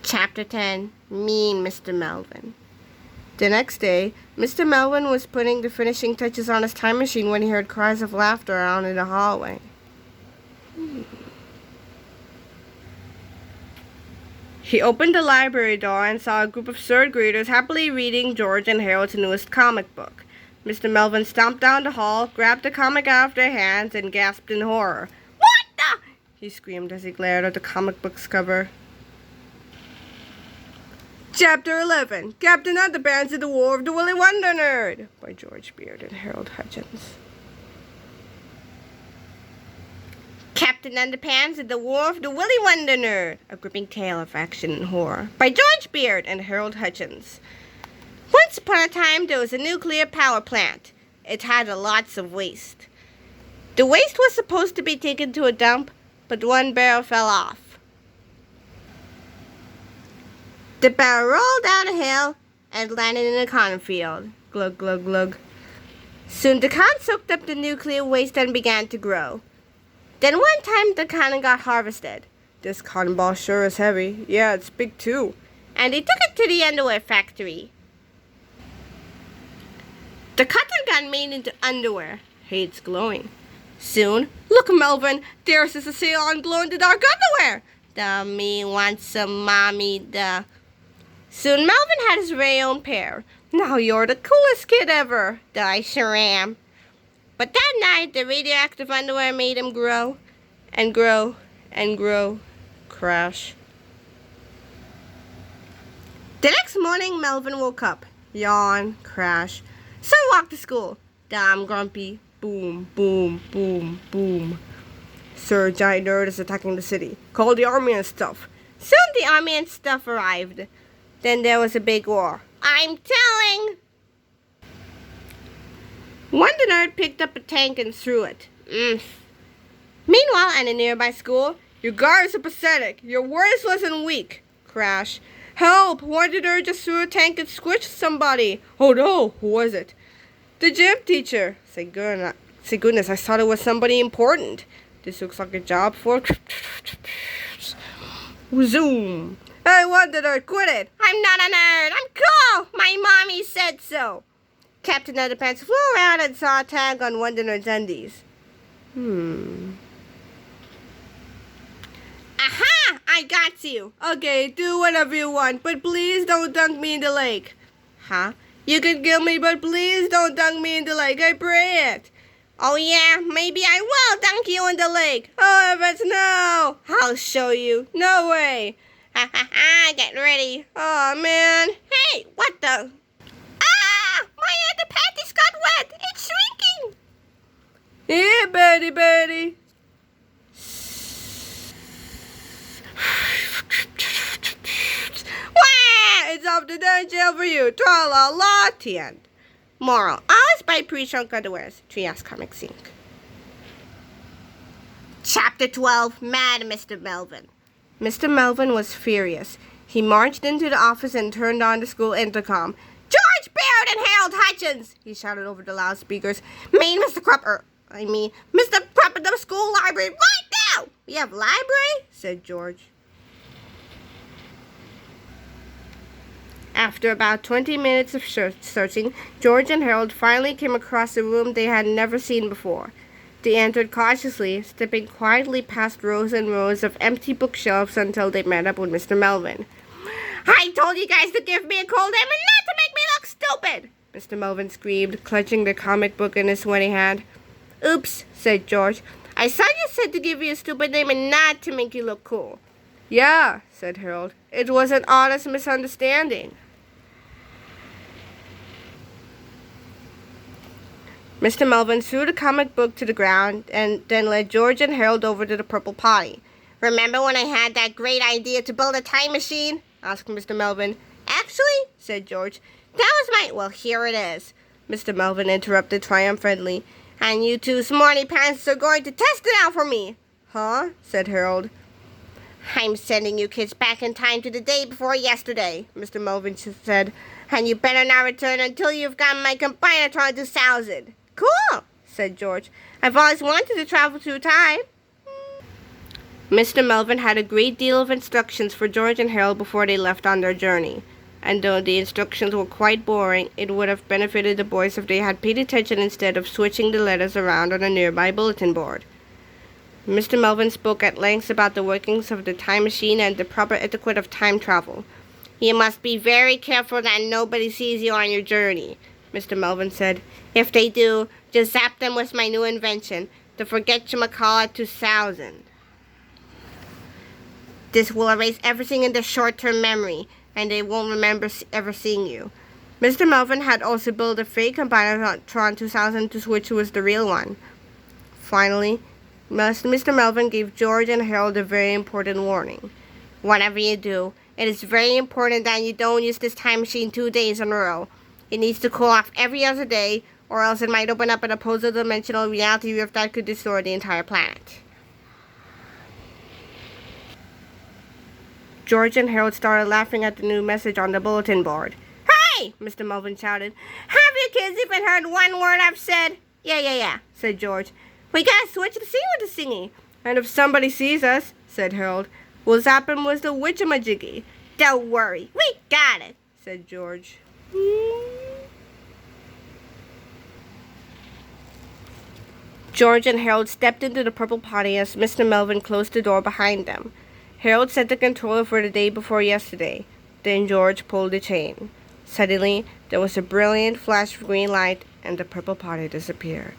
Chapter 10, Mean Mr. Melvin. The next day, Mr. Melvin was putting the finishing touches on his time machine when he heard cries of laughter out in the hallway. He opened the library door and saw a group of third graders happily reading George and Harold's newest comic book. Mr. Melvin stomped down the hall, grabbed the comic out of their hands, and gasped in horror. "What the?" he screamed as he glared at the comic book's cover. Chapter 11, Captain Underpants in the War of the Willy Wonder Nerd, by George Beard and Harold Hutchins. Captain Underpants in the War of the Willy Wonder Nerd, a gripping tale of action and horror, by George Beard and Harold Hutchins. Once upon a time, there was a nuclear power plant. It had lots of waste. The waste was supposed to be taken to a dump, but one barrel fell off. The barrel rolled down a hill and landed in a cornfield. Glug, glug, glug. Soon the corn soaked up the nuclear waste and began to grow. Then one time the corn got harvested. "This cotton ball sure is heavy. Yeah, it's big too." And they took it to the underwear factory. The cotton got made into underwear. Hey, it's glowing. Soon, "Look, Melvin, there's a sale on glow-in-the-dark underwear. The me wants some mommy, the..." Soon Melvin had his very own pair. "Now you're the coolest kid ever." "I sure am." But that night, the radioactive underwear made him grow and grow and grow. Crash. The next morning, Melvin woke up. Yawn. Crash. Son walked to school. "I'm grumpy." Boom, boom, boom, boom. "Sir, giant nerd is attacking the city. Call the army and stuff." Soon the army and stuff arrived. Then there was a big war. "I'm telling." Wonder Nerd picked up a tank and threw it. Meanwhile, at a nearby school, "Your guards are pathetic. You're worthless and weak." Crash. "Help! Wonder Nerd just threw a tank and squished somebody." "Oh no, who was it?" "The gym teacher." Say goodness, I thought it was somebody important. This looks like a job for... Zoom. "Hey, Wonder Nerd, quit it." "I'm not a nerd. I'm cool. My mommy said so." Captain Underpants flew around and saw a tag on Wonder Nerd's undies. "Aha! I got you." "Okay, do whatever you want, but please don't dunk me in the lake." "Huh? You can kill me, but please don't dunk me in the lake. I pray it." "Oh yeah, maybe I will dunk you in the lake." "Oh heavens, no." "I'll show you." "No way." "Ha ha ha, get ready." "Oh man." "Hey, what the?" "Ah! My underpanties got wet. It's shrinking." "Here, Betty, Betty." Wah! It's off to the jail for you. Tra-la-la, the end. Moral: always buy pre-shrunk underwears. Trias Comics Inc. Chapter 12, Mad Mr. Melvin. Mr. Melvin was furious. He marched into the office and turned on the school intercom. "George Beard and Harold Hutchins!" he shouted over the loudspeakers. Mr. Crupper in the school library right now!" "We have library?" said George. After about 20 minutes of searching, George and Harold finally came across a room they had never seen before. They entered cautiously, stepping quietly past rows and rows of empty bookshelves until they met up with Mr. Melvin. "I told you guys to give me a cold name and not to make me look stupid!" Mr. Melvin screamed, clutching the comic book in his sweaty hand. "Oops," said George. "I thought you said to give you a stupid name and not to make you look cool." "Yeah," said Harold. "It was an honest misunderstanding." Mr. Melvin threw the comic book to the ground and then led George and Harold over to the purple potty. "Remember when I had that great idea to build a time machine?" asked Mr. Melvin. "Actually," said George, "that was my..." "Well, here it is," Mr. Melvin interrupted triumphantly. "And you two smarty pants are going to test it out for me." "Huh?" said Harold. "I'm sending you kids back in time to the day before yesterday," Mr. Melvin said. "And you better not return until you've got my Combinatron 2000. "Cool," said George. "I've always wanted to travel through time." Mr. Melvin had a great deal of instructions for George and Harold before they left on their journey, and though the instructions were quite boring, it would have benefited the boys if they had paid attention instead of switching the letters around on a nearby bulletin board. Mr. Melvin spoke at length about the workings of the time machine and the proper etiquette of time travel. "You must be very careful that nobody sees you on your journey," Mr. Melvin said. "If they do, just zap them with my new invention, the Forgetchumacallit 2000. This will erase everything in their short-term memory, and they won't remember ever seeing you." Mr. Melvin had also built a fake Combinatron 2000 to switch with the real one. Finally, Mr. Melvin gave George and Harold a very important warning. "Whatever you do, it is very important that you don't use this time machine 2 days in a row. It needs to cool off every other day, or else it might open up an opposite dimensional reality rift that could destroy the entire planet." George and Harold started laughing at the new message on the bulletin board. "Hey!" Mr. Melvin shouted. "Have you kids even heard one word I've said?" Yeah, said George. "We gotta switch the scene with the singing. And if somebody sees us," said Harold, "we'll zap him with the witchamajiggy." "Don't worry, we got it," said George. George and Harold stepped into the purple potty as Mr. Melvin closed the door behind them. Harold set the controller for the day before yesterday. Then George pulled the chain. Suddenly, there was a brilliant flash of green light, and the purple potty disappeared.